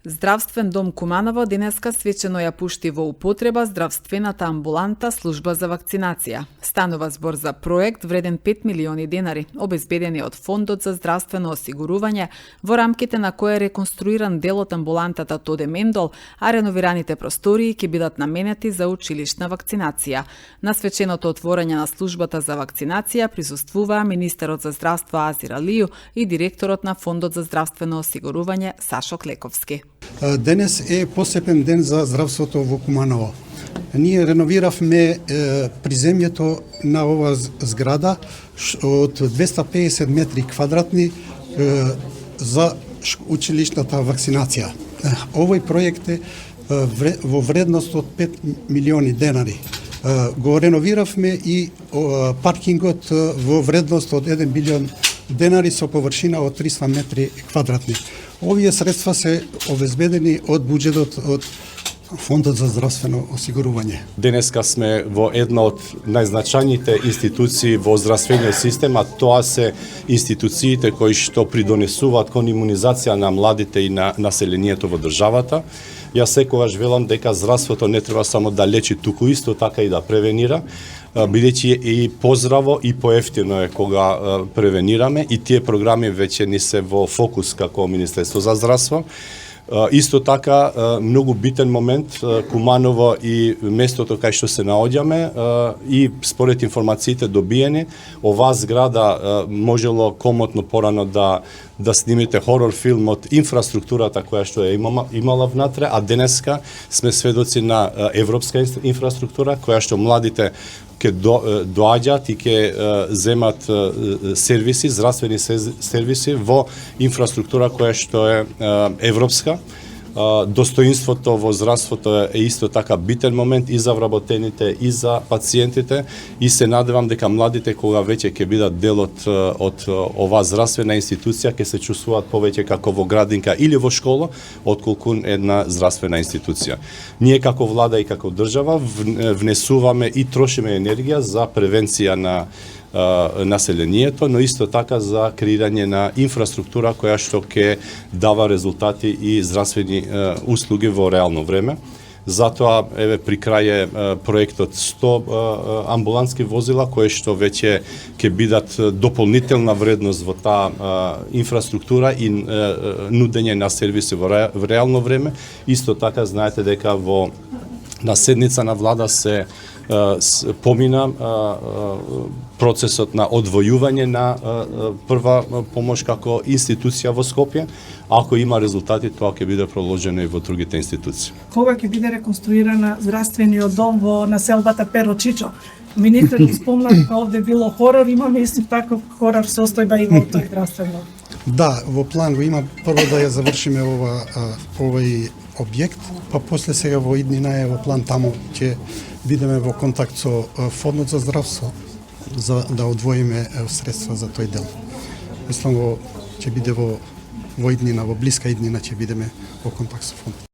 Здравствен дом Куманово денеска свечено ја пушти во употреба здравствената амбуланта служба за вакцинација. Станува збор за проект вреден 5 милиони денари, обезбедени од Фондот за здравствено осигурување, во рамките на кој е реконструиран дел од амбулантата Тоде Мендол, а реновираните простории ќе бидат наменети за училишна вакцинација. На свеченото отворање на службата за вакцинација присуствуваа министерот за здравство Азир Алију и директорот на Фондот за здравствено осигурување Сашо Клековски. Денес е посебен ден за здравството во Куманово. Ние реновиравме приземјето на ова зграда од 250 метри квадратни за училишната вакцинација. Овој проект е во вредност од 5 милиони денари. Го реновиравме и паркингот во вредност од 1 билион денари со површина од 300 метри квадратни. Овие средства се обезбедени од буџетот од Фондот за здравствено осигурување. Денеска сме во една од најзначајните институции во здравствениот систем, а тоа се институциите кои што придонесуваат кон имунизација на младите и на населението во државата. Јас секогаш велам дека здравството не треба само да лечи, туку исто така и да превенира, бидејќи и поздраво и поевтино е кога превенираме, и тие програми веќе ни се во фокус како Министерство за здравство. Исто така, многу битен момент, Куманово и местото кај што се наоѓаме, и според информациите добиени, оваа зграда можело комотно порано да снимите хорор филм од инфраструктурата која што е имала внатре, а денеска сме сведоци на европска инфраструктура која што младите ќе доаѓаат и ќе земат сервиси, здравствени сервиси во инфраструктура која што е европска. Достоинството во здравството е исто така битен момент и за вработените и за пациентите, и се надевам дека младите кога веќе ќе бидат дел од оваа здравствена институција ќе се чувствуваат повеќе како во градинка или во школа отколку една здравствена институција. Ние како влада и како држава внесуваме и трошиме енергија за превенција на населението, но исто така за креирање на инфраструктура која што ќе дава резултати и здравствени услуги во реално време. Затоа еве при крај е проектот 100 амбулантски возила кои што веќе ќе бидат дополнителна вредност во таа инфраструктура и нудење на сервиси во реално време. Исто така знаете дека на седница на влада се помина процесот на одвојување на прва помош како институција во Скопје. Ако има резултати, тоа ќе биде проложено и во другите институции. Кога ќе биде реконструирана здравствениот дом во населбата Перочичо? Министерот спомна дека овде било хорор, имаме исто таков хорор состојба и во тој здравствен дом. Да, во план го има прво да ја завршиме овој објект, па после сега во иднина е во план таму ќе бидеме во контакт со Фондот за здравство за да одвоиме средства за тој дел. Мислам ќе биде во иднина, во блиска иднина ќе бидеме во контакт со Фондот.